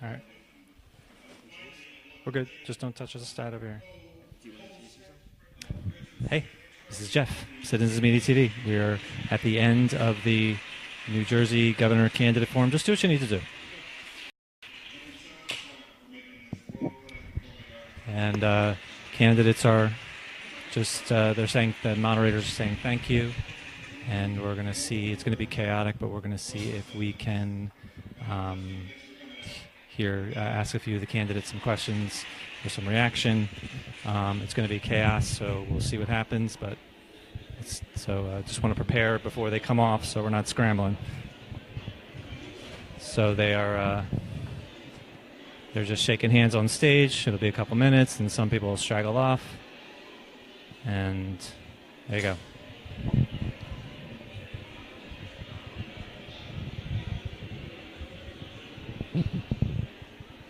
All right. We're good. Just don't touch the stat over here. Hey, this is Jeff, Citizens Media TV. We're at the end of the New Jersey Governor Candidate Forum. Just do what you need to do. And candidates are just, they're saying, the moderators are saying thank you. And we're going to see, it's going to be chaotic, but we're going to see if we can ask a few of the candidates some questions or some reaction. It's going to be chaos, so we'll see what happens. But just want to prepare before they come off, so we're not scrambling. So they're just shaking hands on stage. It'll be a couple minutes, and some people will straggle off. And there you go.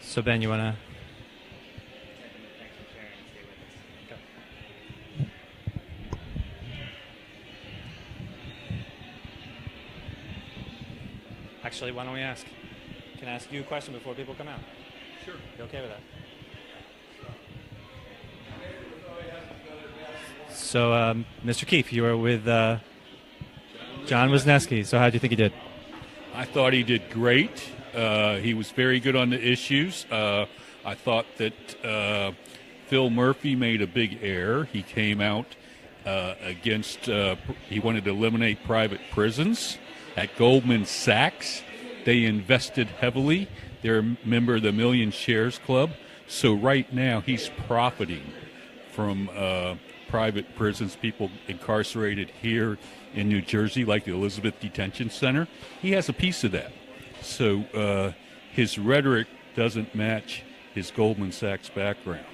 So Ben, you want to? Actually, why don't we ask? Can I ask you a question before people come out? Sure. You okay with that? So, Mr. Keefe, you were with John Wisniewski. So how do you think he did? I thought he did great. He was very good on the issues. I thought that Phil Murphy made a big error. He came out against, he wanted to eliminate private prisons. At Goldman Sachs, they invested heavily. They're a member of the Million Shares Club. So right now he's profiting from private prisons, people incarcerated here in New Jersey, like the Elizabeth Detention Center. He has a piece of that. So his rhetoric doesn't match his Goldman Sachs background.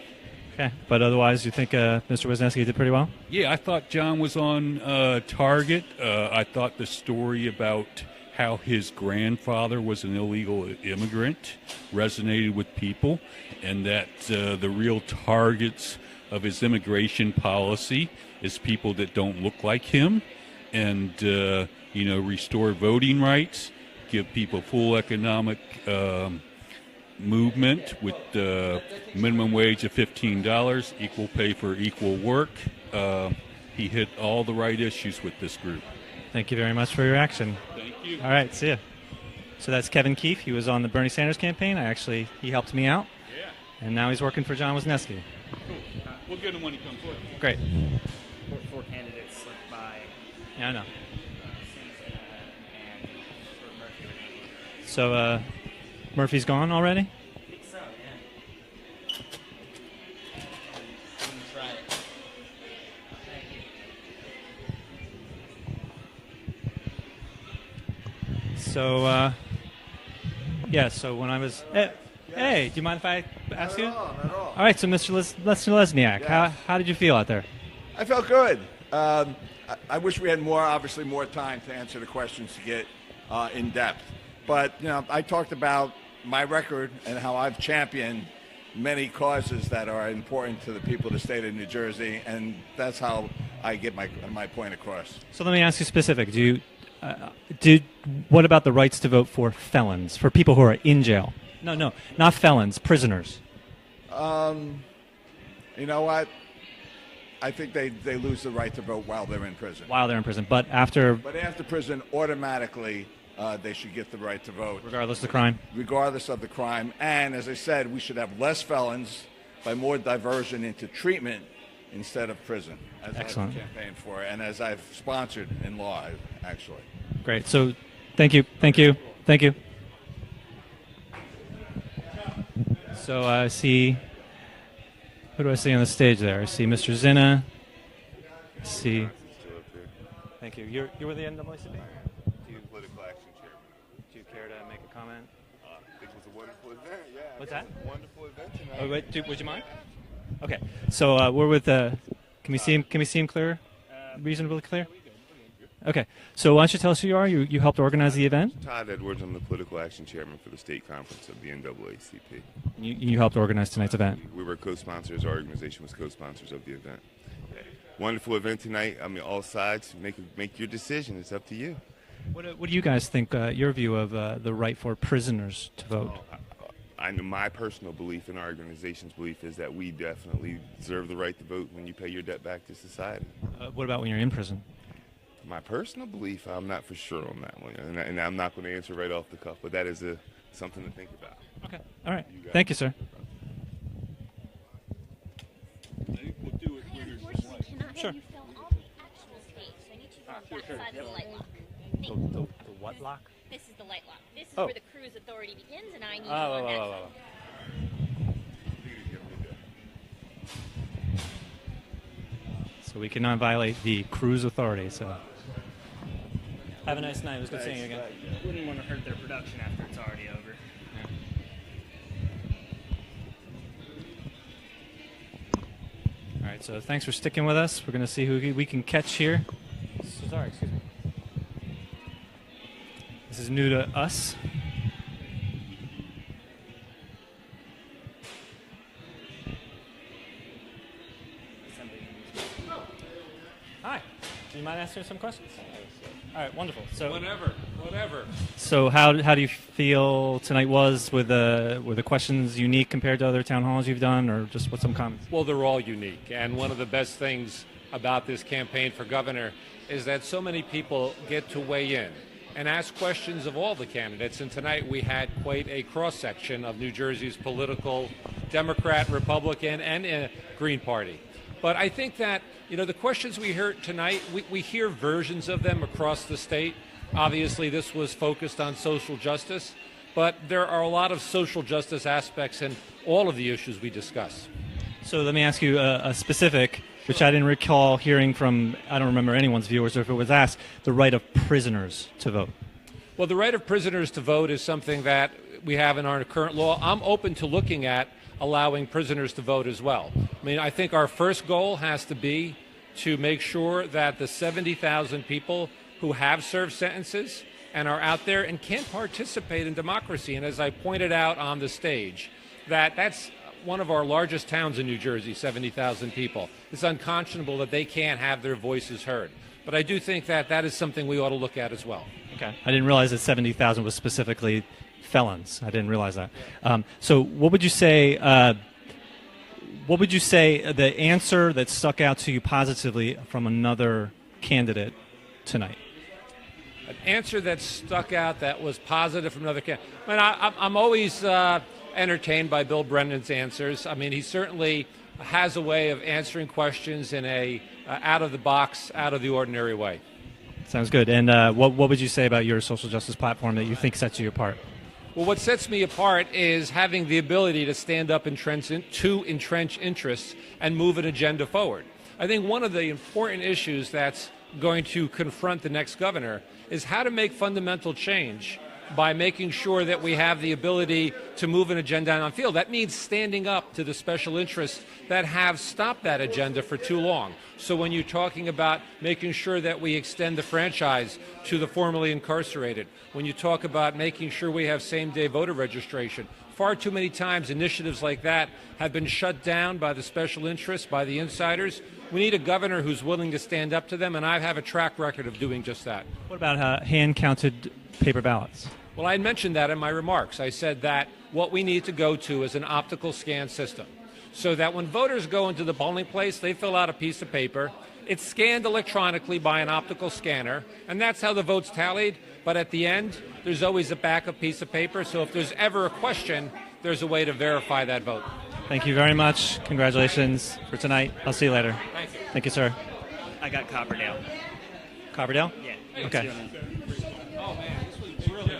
Okay, but otherwise you think Mr. Wisniewski did pretty well? Yeah, I thought John was on target. I thought the story about how his grandfather was an illegal immigrant resonated with people, and that the real targets of his immigration policy is people that don't look like him, and restore voting rights, give people full economic movement with the minimum wage of $15, equal pay for equal work. He hit all the right issues with this group. Thank you very much for your action. Thank you. All right, see ya. So that's Kevin Keefe. He was on the Bernie Sanders campaign. He helped me out. Yeah. And now he's working for John Wisniewski. Cool. We'll get him when he comes forward. Great. Four candidates slipped by. Yeah, I know. And Murphy. So Murphy's gone already? I think so, yeah. I'm gonna try it. Thank you. So, so when I was... Hey, do you mind if I ask you? Not at all. All right, so Mr. Lesniak, Yes. how did you feel out there? I felt good. I wish we had more time to answer the questions to get in depth. But, I talked about my record and how I've championed many causes that are important to the people of the state of New Jersey, and that's how I get my point across. So let me ask you specific. What about the rights to vote for felons, for people who are in jail? No, not felons, prisoners. You know what? I think they lose the right to vote while they're in prison. While they're in prison, but after prison, automatically they should get the right to vote. Regardless of the crime? Regardless of the crime. And as I said, we should have less felons by more diversion into treatment instead of prison, as Excellent. I've campaigned for, and as I've sponsored in law, actually. Great. So thank you. So I see, who do I see on the stage there? I see Mr. Zinna. Thank you. You're with the NAACP? Political Action Chairman. Do you care to make a comment? It was a wonderful event, yeah. What's that? It was a wonderful event tonight. Oh, wait, would you mind? Okay. So we're with, can we see him clear? Reasonably clear? Okay. So why don't you tell us who you are? You helped organize the event? Todd Edwards, I'm the Political Action Chairman for the State Conference of the NAACP. You helped organize tonight's event. We were co-sponsors. Our organization was co-sponsors of the event. Wonderful event tonight. I mean, all sides, make your decision. It's up to you. What do you guys think, your view of the right for prisoners to vote? I know my personal belief and our organization's belief is that we definitely deserve the right to vote when you pay your debt back to society. What about when you're in prison? My personal belief, I'm not for sure on that one, and I'm not going to answer right off the cuff, but that is something to think about. Okay. All right. Thank you, sir. We'll do it when there's some light. Can I Sure. have you film all the actual stage? So I need you to on that side of the light lock. Thank you. The what lock? This is the light lock. This is Oh. where the cruise authority begins, and I need you on that side. So we cannot violate the cruise authority. So have a nice night. It was good seeing you again. Wouldn't want to hurt their production after it's already over. All right. So thanks for sticking with us. We're going to see who we can catch here. So sorry. Excuse me. This is new to us. Hi. Do you mind answering some questions? All right, wonderful. So, Whatever. so how do you feel tonight was? Were the questions unique compared to other town halls you've done, or just what some comments? Well, they're all unique. And one of the best things about this campaign for governor is that so many people get to weigh in and ask questions of all the candidates. And tonight we had quite a cross-section of New Jersey's political Democrat, Republican, and Green Party. But I think that, the questions we heard tonight, we hear versions of them across the state. Obviously, this was focused on social justice, but there are a lot of social justice aspects in all of the issues we discuss. So let me ask you a specific, which I didn't recall hearing from, I don't remember anyone's viewers, or if it was asked, the right of prisoners to vote. Well, the right of prisoners to vote is something that we have in our current law. I'm open to looking at allowing prisoners to vote as well. I mean, I think our first goal has to be to make sure that the 70,000 people who have served sentences and are out there and can't participate in democracy. And as I pointed out on the stage, that's one of our largest towns in New Jersey, 70,000 people. It's unconscionable that they can't have their voices heard. But I do think that is something we ought to look at as well. Okay. I didn't realize that 70,000 was specifically felons. I didn't realize that. So what would you say? What would you say the answer that stuck out to you positively from another candidate tonight? An answer that stuck out that was positive from another candidate. I mean, I'm always entertained by Bill Brennan's answers. I mean, he certainly has a way of answering questions in a out of the box, out of the ordinary way. Sounds good. And what would you say about your social justice platform that you think sets you apart? Well, what sets me apart is having the ability to stand up to entrench interests and move an agenda forward. I think one of the important issues that's going to confront the next governor is how to make fundamental change by making sure that we have the ability to move an agenda on field. That means standing up to the special interests that have stopped that agenda for too long. So when you're talking about making sure that we extend the franchise to the formerly incarcerated, when you talk about making sure we have same-day voter registration, far too many times initiatives like that have been shut down by the special interests, by the insiders. We need a governor who's willing to stand up to them, and I have a track record of doing just that. What about hand-counted paper ballots? Well, I had mentioned that in my remarks. I said that what we need to go to is an optical scan system so that when voters go into the polling place, they fill out a piece of paper. It's scanned electronically by an optical scanner, and that's how the vote's tallied. But at the end, there's always a backup piece of paper, so if there's ever a question, there's a way to verify that vote. Thank you very much. Congratulations for tonight. I'll see you later. Thank you. Thank you, sir. I got Copperdale. Copperdale? Yeah. Okay. Oh, man, this was really good.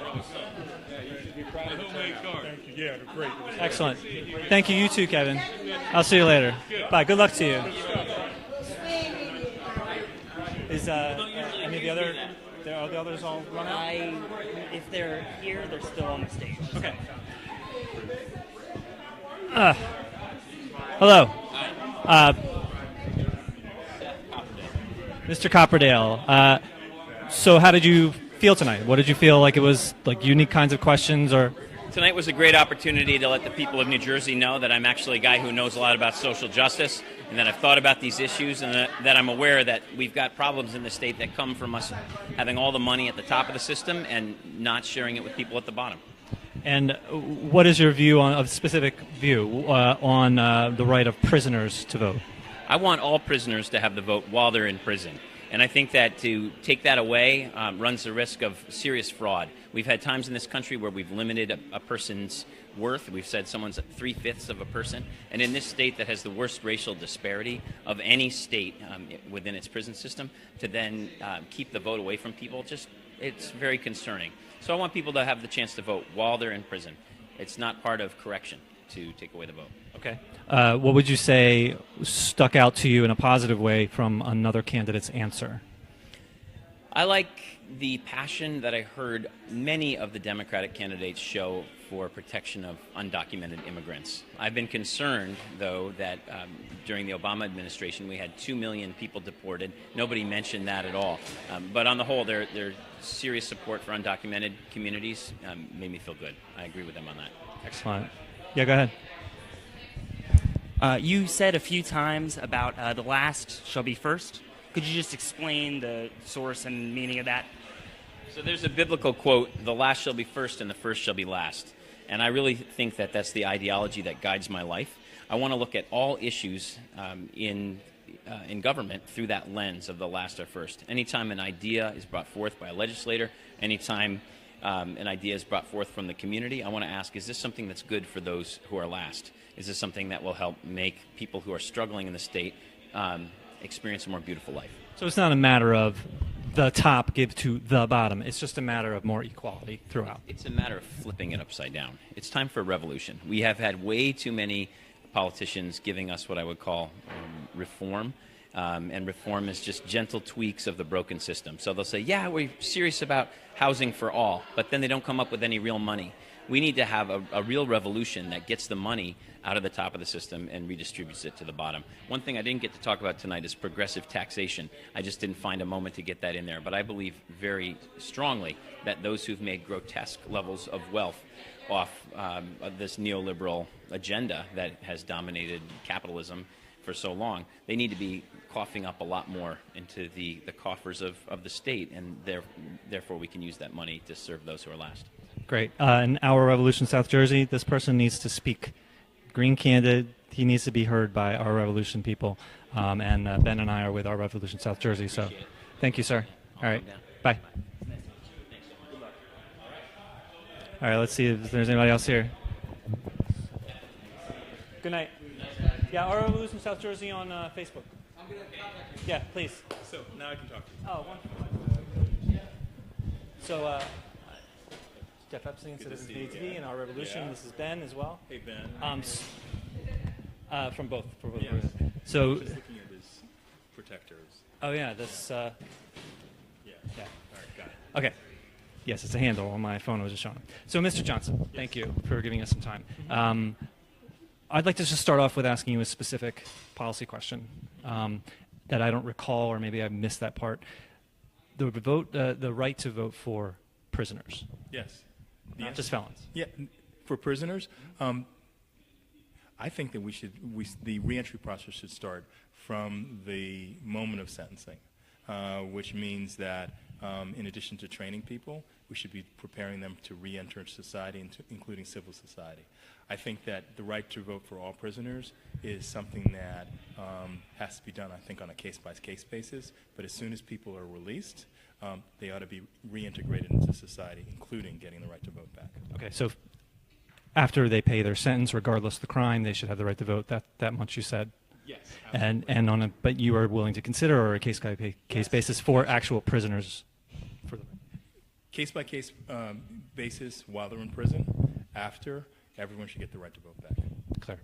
Yeah, you should be proud of the turnout. Yeah, they're great. Excellent. Thank you. You too, Kevin. I'll see you later. Bye. Good luck to you. Is any of the other? Are the others all run out? If they're here, they're still on the stage. Okay. Hello. Mr. Copperdale. So how did you feel tonight? What did you feel like it was like unique kinds of questions or? Tonight was a great opportunity to let the people of New Jersey know that I'm actually a guy who knows a lot about social justice and that I've thought about these issues and that I'm aware that we've got problems in the state that come from us having all the money at the top of the system and not sharing it with people at the bottom. And what is your view on a specific view on the right of prisoners to vote? I want all prisoners to have the vote while they're in prison. And I think that to take that away runs the risk of serious fraud. We've had times in this country where we've limited a person's worth. We've said someone's 3/5 of a person. And in this state that has the worst racial disparity of any state within its prison system, to then keep the vote away from people, it's very concerning. So I want people to have the chance to vote while they're in prison. It's not part of correction to take away the vote. Okay. What would you say stuck out to you in a positive way from another candidate's answer? I like the passion that I heard many of the Democratic candidates show for protection of undocumented immigrants. I've been concerned, though, that during the Obama administration we had 2 million people deported. Nobody mentioned that at all. But on the whole, their serious support for undocumented communities made me feel good. I agree with them on that. Excellent. Yeah, go ahead. You said a few times about the last shall be first. Could you just explain the source and meaning of that? So there's a biblical quote, the last shall be first and the first shall be last. And I really think that that's the ideology that guides my life. I want to look at all issues in government through that lens of the last or first. Anytime an idea is brought forth by a legislator, anytime an idea is brought forth from the community, I want to ask, is this something that's good for those who are last? Is this something that will help make people who are struggling in the state experience a more beautiful life? So it's not a matter of the top give to the bottom. It's just a matter of more equality throughout. It's a matter of flipping it upside down. It's time for a revolution. We have had way too many politicians giving us what I would call reform. And reform is just gentle tweaks of the broken system. So they'll say, yeah, we're serious about housing for all, but then they don't come up with any real money. We need to have a real revolution that gets the money out of the top of the system and redistributes it to the bottom. One thing I didn't get to talk about tonight is progressive taxation. I just didn't find a moment to get that in there. But I believe very strongly that those who've made grotesque levels of wealth off of this neoliberal agenda that has dominated capitalism for so long, they need to be coughing up a lot more into the coffers of the state, and therefore we can use that money to serve those who are last. Great. In Our Revolution South Jersey, this person needs to speak. Green candidate, he needs to be heard by Our Revolution people. And Ben and I are with Our Revolution South Jersey. So thank you, sir. All right. Bye. All right, let's see if there's anybody else here. Good night. Yeah, Our Revolution South Jersey on Facebook. I'm going to contact you. Yeah, please. So now I can talk to you. Oh, wonderful. So, Jeff Epstein, Citizens ATV, and Our Revolution. Yeah. This is Ben as well. Hey, Ben. From both. Yes. So, just looking at his protectors. Oh yeah, this. Yeah. Yeah. All right, got it. Okay. Yes, it's a handle on my phone. I was just showing. So, Mr. Johnson, thank you for giving us some time. I'd like to just start off with asking you a specific policy question that I don't recall, or maybe I missed that part. The right to vote for prisoners. Yes. Not just felons. Yeah, for prisoners, I think that the reentry process should start from the moment of sentencing, which means that in addition to training people, we should be preparing them to reenter society, including civil society. I think that the right to vote for all prisoners is something that has to be done, I think, on a case-by-case basis. But as soon as people are released, they ought to be reintegrated into society, including getting the right to vote back. Okay, so after they pay their sentence, regardless of the crime, they should have the right to vote. That much you said. Yes. And but you are willing to consider, or a case-by-case basis for actual prisoners. Case-by-case basis while they're in prison. After, everyone should get the right to vote back. Clear.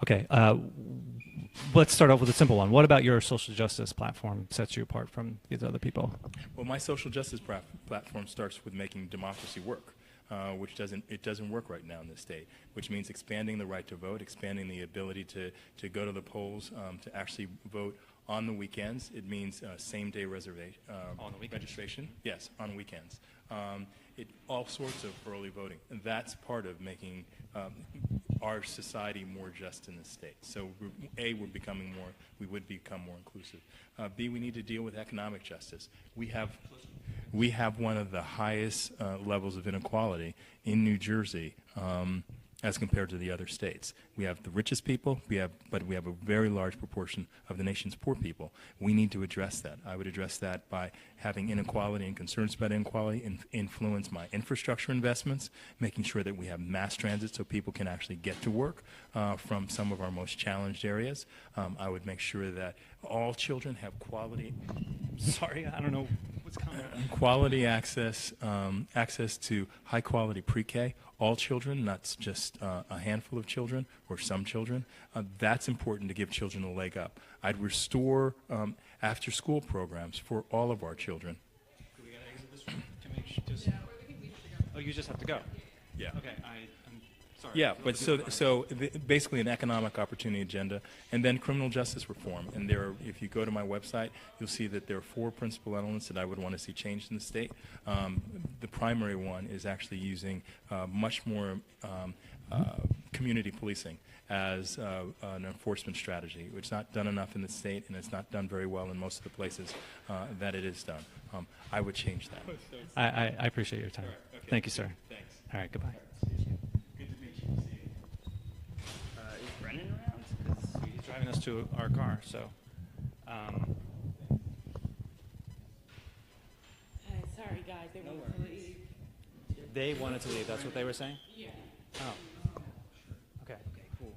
Okay. Let's start off with a simple one. What about your social justice platform sets you apart from these other people? Well, my social justice platform starts with making democracy work, which doesn't work right now in this state, which means expanding the right to vote, expanding the ability to go to the polls, to actually vote on the weekends. It means same-day reservation registration. Yes, on weekends. All sorts of early voting, and that's part of making our society more just in the state. So, A, we would become more inclusive. B, we need to deal with economic justice. We have we have one of the highest levels of inequality in New Jersey as compared to the other states. We have the richest people, but we have a very large proportion of the nation's poor people. We need to address that. I would address that by having inequality and concerns about inequality influence my infrastructure investments, making sure that we have mass transit so people can actually get to work from some of our most challenged areas. I would make sure that all children have quality. Sorry, I don't know what's coming. Quality access, access to high-quality pre-K. All children, not just a handful of children or some children. That's important to give children a leg up. I'd restore after-school programs for all of our children. Do we got to exit this room? Can we just? Oh, you just have to go. Yeah. Okay. I'm sorry. Yeah, but basically an economic opportunity agenda, and then criminal justice reform. And there are, if you go to my website, you'll see that there are 4 principal elements that I would want to see changed in the state. The primary one is actually using much more community policing as an enforcement strategy. It's not done enough in the state, and it's not done very well in most of the places that it is done. I would change that. I appreciate your time. Right, okay. Thank you, sir. Thanks. All right. Goodbye. Good to meet you. See you. Is Brennan around? 'Cause He's driving us to our car, so. Sorry, guys. They wanted to leave. They wanted to leave. That's what they were saying? Yeah. Oh. Okay. Cool.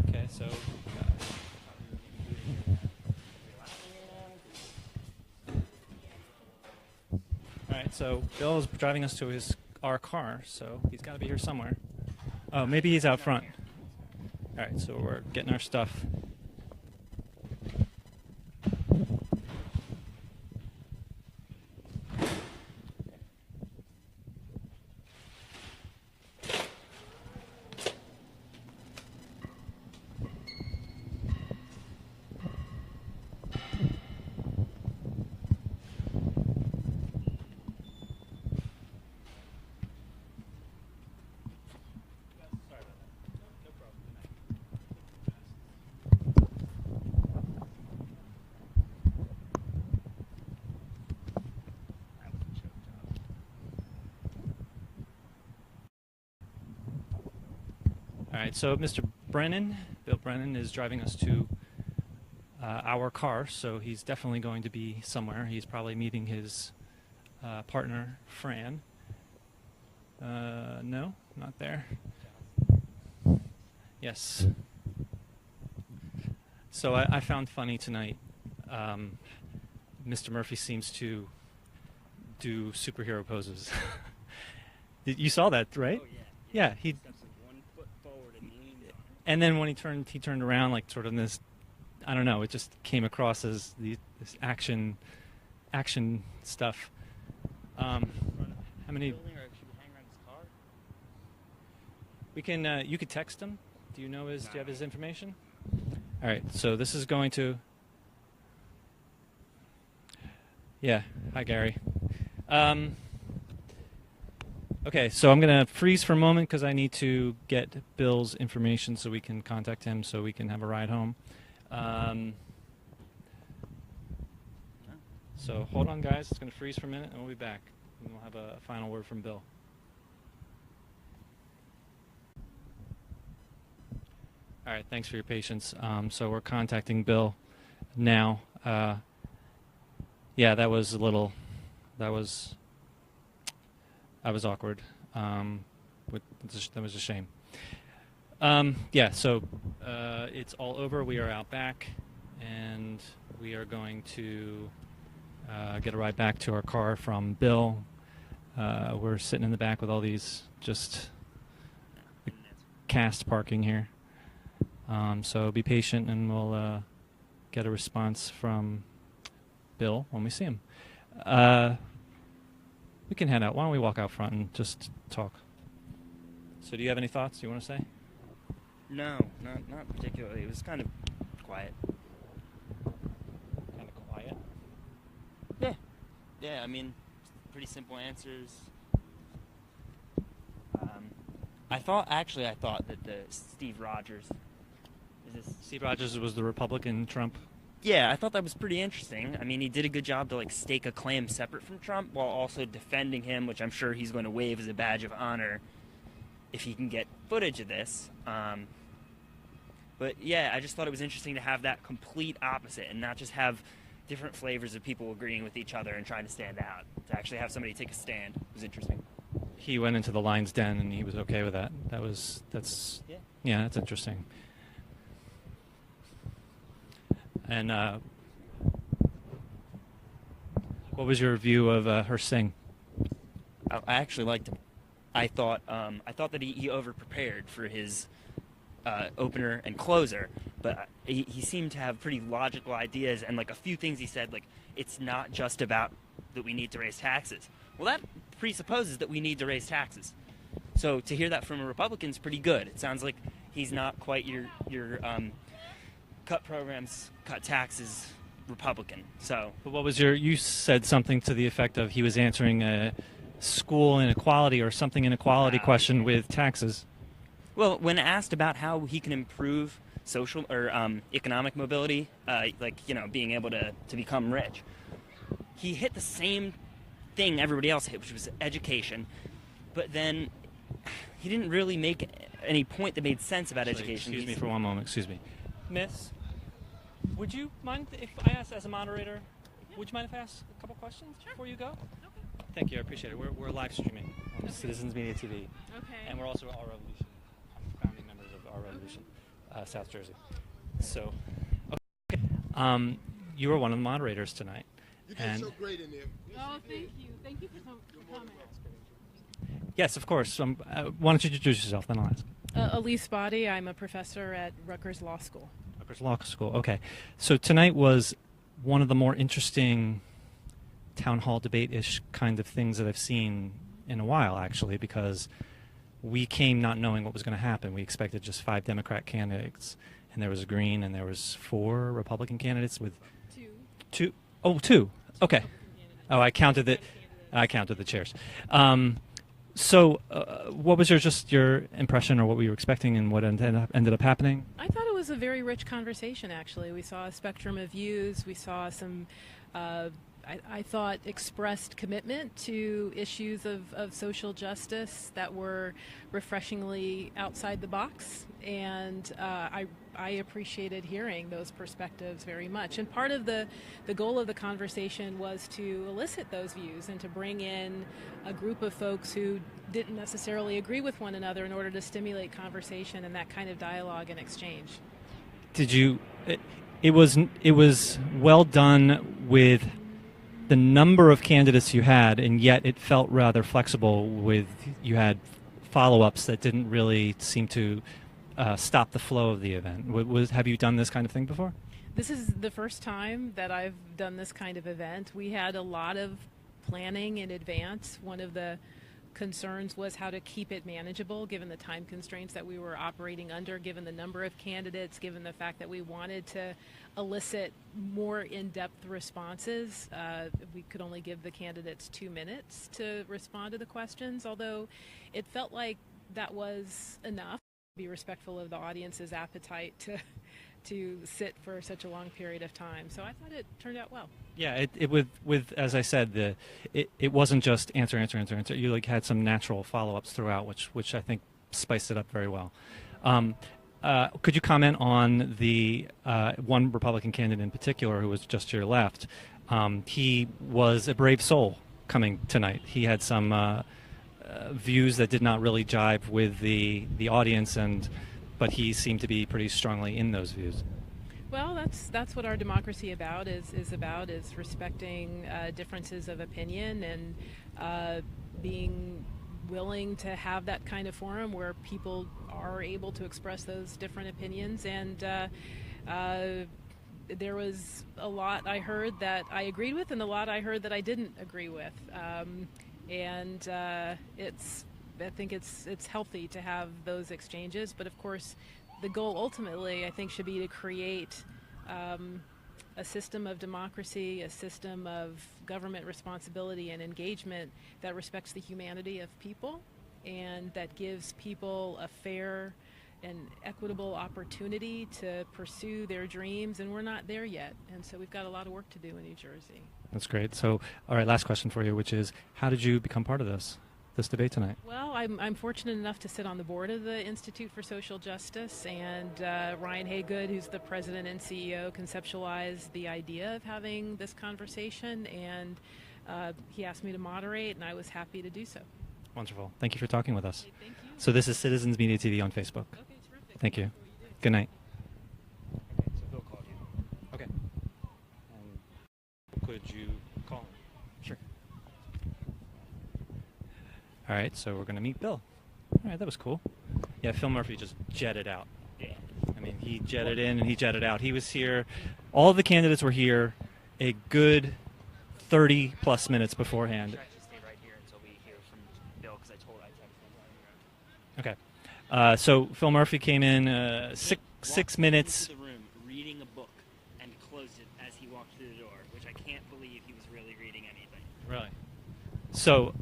Okay, so. All right, so Bill is driving us to our car, so he's got to be here somewhere. Oh, maybe he's out front. All right, so we're getting our stuff. All right, so Mr. Brennan, Bill Brennan, is driving us to our car, so he's definitely going to be somewhere. He's probably meeting his partner, Fran. No, not there. Yes. So I found funny tonight, Mr. Murphy seems to do superhero poses. You saw that, right? Oh yeah. Yeah, he. Steps like 1 foot forward and leans on. And then when he turned around, like sort of in this, I don't know, it just came across as this action stuff. How many? Building, or should we hang around his car? We can. You could text him. Do you know do you have his information? All right. So this is going to. Yeah. Hi, Gary. Okay, so I'm going to freeze for a moment because I need to get Bill's information so we can contact him so we can have a ride home. So hold on, guys. It's going to freeze for a minute, and we'll be back. And we'll have a final word from Bill. All right, thanks for your patience. So we're contacting Bill now. Yeah, that was awkward. That was a shame. Yeah, so it's all over. We are out back, and we are going to get a ride back to our car from Bill. We're sitting in the back with all these just cast parking here. So be patient, and we'll get a response from Bill when we see him. We can head out. Why don't we walk out front and just talk? So do you have any thoughts you want to say? No, not particularly. It was kind of quiet. Kind of quiet? Yeah. Yeah, I mean, pretty simple answers. I thought that the Steve Rogers... Steve Rogers was the Republican Trump Yeah, I thought that was pretty interesting. I mean, he did a good job to like stake a claim separate from Trump while also defending him, which I'm sure he's going to wave as a badge of honor if he can get footage of this. But yeah, I just thought it was interesting to have that complete opposite and not just have different flavors of people agreeing with each other and trying to stand out. To actually have somebody take a stand was interesting. He went into the lion's den and he was okay with that. That's interesting. And what was your view of her sing? I actually liked him. I thought that he over-prepared for his opener and closer, but he seemed to have pretty logical ideas, and like a few things he said, like it's not just about that we need to raise taxes. Well, that presupposes that we need to raise taxes. So to hear that from a Republican is pretty good. It sounds like he's not quite your cut programs, cut taxes Republican. So, but what was you said something to the effect of he was answering a school inequality or something inequality question with taxes. Well, when asked about how he can improve social or economic mobility, being able to become rich, he hit the same thing everybody else hit, which was education. But then he didn't really make any point that made sense about education. Excuse me for one moment. Excuse me. Miss, would you mind if I asked as a moderator, would you mind if I ask a couple questions before you go? Okay. Thank you. I appreciate it. We're live streaming on Citizens Media TV. Okay. And we're also Our Revolution. I'm founding members of Our Revolution, South Jersey. So, okay. You were one of the moderators tonight. You did so great in there. Oh, thank you. Thank you for coming. Yes, of course. Why don't you introduce yourself, then I'll ask. Elise Body. I'm a professor at Rutgers Law School. Rutgers Law School. Okay. So tonight was one of the more interesting town hall debate-ish kind of things that I've seen in a while, actually, because we came not knowing what was going to happen. We expected just 5 Democrat candidates, and there was a Green, and there was 4 Republican candidates with two. Oh, 2. Okay. Oh, I counted the chairs. So, what was your impression, or what we were expecting, and what ended up happening? I thought it was a very rich conversation, actually. We saw a spectrum of views. We saw some, I thought, expressed commitment to issues of social justice that were refreshingly outside the box. And I appreciated hearing those perspectives very much. And part of the goal of the conversation was to elicit those views and to bring in a group of folks who didn't necessarily agree with one another in order to stimulate conversation and that kind of dialogue and exchange. Did you? It was well done with the number of candidates you had, and yet it felt rather flexible. You had follow-ups that didn't really seem to stop the flow of the event. Have you done this kind of thing before? This is the first time that I've done this kind of event. We had a lot of planning in advance. One of the concerns was how to keep it manageable given the time constraints that we were operating under, given the number of candidates, given the fact that we wanted to elicit more in-depth responses. We could only give the candidates 2 minutes to respond to the questions, although it felt like that was enough. Be respectful of the audience's appetite to sit for such a long period of time. So I thought it turned out well. Yeah, it with as I said, it wasn't just answer. You had some natural follow-ups throughout, which I think spiced it up very well. Could you comment on the one Republican candidate in particular who was just to your left? He was a brave soul coming tonight. He had some views that did not really jive with the audience, but he seemed to be pretty strongly in those views. Well, that's what our democracy is respecting differences of opinion and being willing to have that kind of forum where people are able to express those different opinions. And there was a lot I heard that I agreed with and a lot I heard that I didn't agree with. I think it's healthy to have those exchanges, but of course the goal ultimately I think should be to create a system of democracy, a system of government responsibility and engagement that respects the humanity of people and that gives people a fair an equitable opportunity to pursue their dreams, and we're not there yet. And so we've got a lot of work to do in New Jersey. That's great. So, all right, last question for you, which is, how did you become part of this debate tonight? Well, I'm fortunate enough to sit on the board of the Institute for Social Justice, and Ryan Haygood, who's the president and CEO, conceptualized the idea of having this conversation, and he asked me to moderate, and I was happy to do so. Wonderful. Thank you for talking with us. Okay, thank you. So this is Citizens Media TV on Facebook. Okay, terrific. Thank you. Good night. Okay, so Bill called you. Okay. And could you call him? Sure. All right, so we're going to meet Bill. All right, that was cool. Yeah, Phil Murphy just jetted out. Yeah. I mean, he jetted in and he jetted out. He was here. All of the candidates were here a good 30-plus minutes beforehand. Stay right here until we hear from Bill, because I texted him. Okay. So Phil Murphy came in six minutes. Into the room reading a book and closed it as he walked through the door, which I can't believe he was really reading anything. Really? So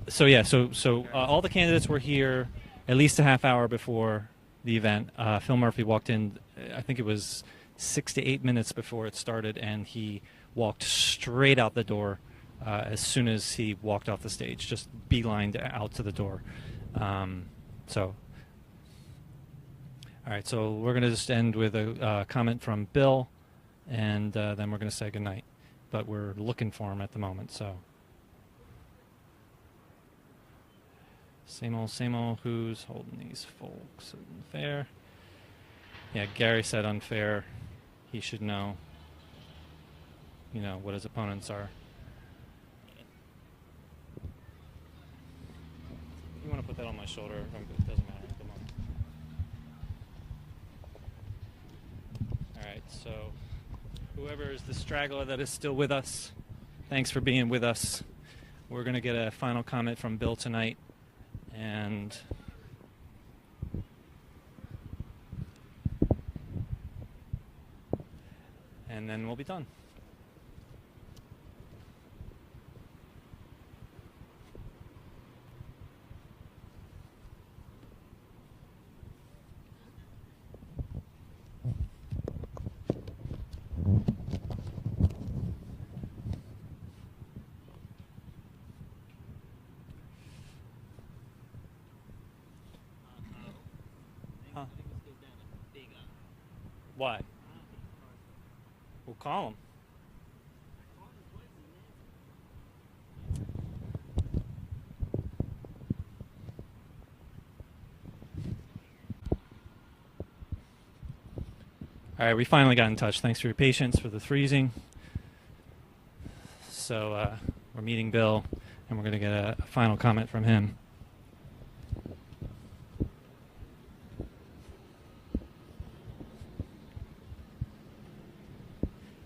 all the candidates were here at least a half hour before the event. Phil Murphy walked in, I think it was 6 to 8 minutes before it started, and he walked straight out the door as soon as he walked off the stage, just beelined out to the door. All right, so we're going to just end with a comment from Bill, and then we're going to say goodnight. But we're looking for him at the moment, so. Same old, who's holding these folks? Unfair. Yeah, Gary said unfair. He should know, what his opponents are. You want to put that on my shoulder? It doesn't matter at the moment. All right, so whoever is the straggler that is still with us, thanks for being with us. We're going to get a final comment from Bill tonight. And then we'll be done. Why? We'll call him. All right, we finally got in touch. Thanks for your patience for the freezing. So we're meeting Bill, and we're going to get a final comment from him.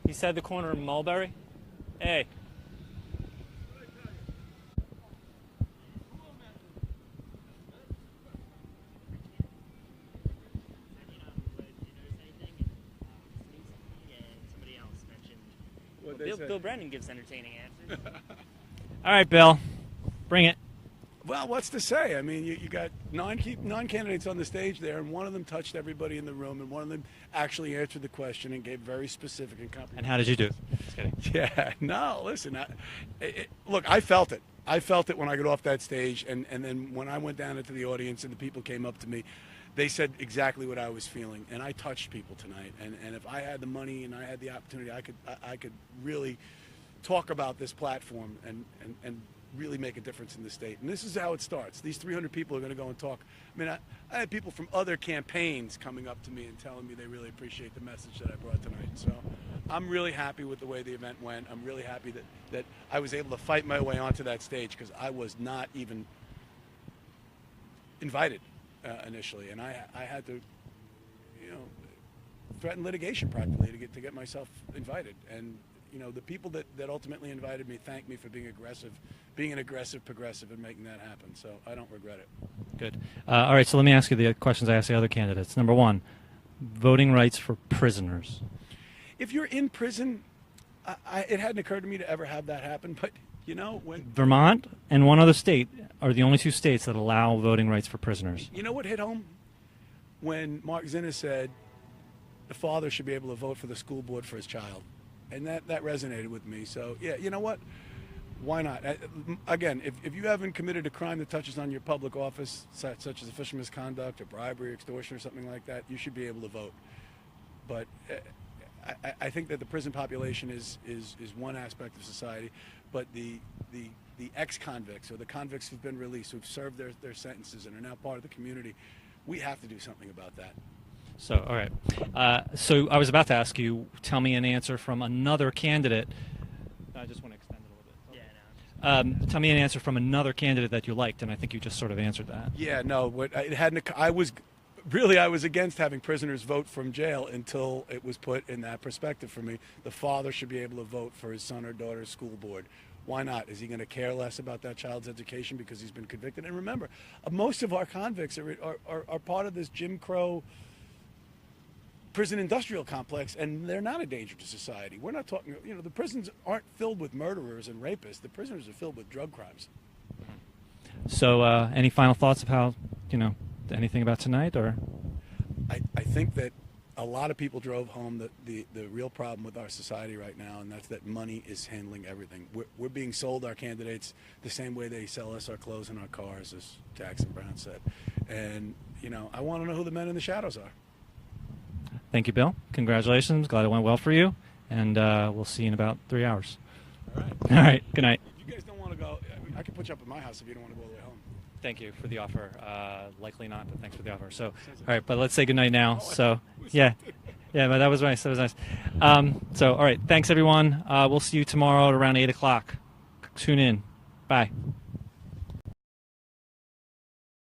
He said the corner of Mulberry. Hey. Bill Brennan gives entertaining answers. All right, Bill. Bring it. Well, what's to say? I mean, you got nine candidates on the stage there, and one of them touched everybody in the room, and one of them actually answered the question and gave very specific and comprehensive. And how did you do? Just kidding. Yeah, no, listen. Look, I felt it. I felt it when I got off that stage, and then when I went down into the audience and the people came up to me, they said exactly what I was feeling, and I touched people tonight. And if I had the money and I had the opportunity, I could really talk about this platform and really make a difference in the state. And this is how it starts. These 300 people are going to go and talk. I mean, I had people from other campaigns coming up to me and telling me they really appreciate the message that I brought tonight. So I'm really happy with the way the event went. I'm really happy that I was able to fight my way onto that stage, because I was not even invited initially. And I had to, threaten litigation practically to get myself invited. And the people that ultimately invited me thanked me for being an aggressive progressive and making that happen. So I don't regret it. Good. All right, so let me ask you the questions I asked the other candidates. Number one, voting rights for prisoners. If you're in prison, it hadn't occurred to me to ever have that happen. But, when Vermont and one other state are the only two states that allow voting rights for prisoners. You know what hit home? when Mark Zinner said the father should be able to vote for the school board for his child. And that resonated with me. So, yeah, you know what? Why not? Again, if you haven't committed a crime that touches on your public office, such as official misconduct or bribery, extortion, or something like that, you should be able to vote. But I think that the prison population is one aspect of society, but the ex-convicts or the convicts who've been released, who've served their sentences and are now part of the community, we have to do something about that. So, all right. So I was about to ask you, tell me an answer from another candidate. I just want to extend it a little bit. Yeah, no. Tell me an answer from another candidate that you liked, and I think you just sort of answered that. Yeah, no. I was against having prisoners vote from jail until it was put in that perspective for me. The father should be able to vote for his son or daughter's school board. Why not? Is he going to care less about that child's education because he's been convicted? And remember, most of our convicts are part of this Jim Crow prison industrial complex, and they're not a danger to society. We're not talking, the prisons aren't filled with murderers and rapists. The prisons are filled with drug crimes. So any final thoughts of how, anything about tonight? Or I think that a lot of people drove home the real problem with our society right now, and that's that money is handling everything. We're being sold our candidates the same way they sell us our clothes and our cars, as Jackson Brown said. And, I want to know who the men in the shadows are. Thank you, Bill. Congratulations. Glad it went well for you. And we'll see you in about 3 hours. All right. All right. Good night. If you guys don't want to go, I can put you up at my house if you don't want to go all the way home. Thank you for the offer. Likely not, but thanks for the offer. So, all right, but let's say good night now. So, yeah, but that was nice. That was nice. So, all right, thanks everyone. We'll see you tomorrow at around 8 o'clock. Tune in. Bye.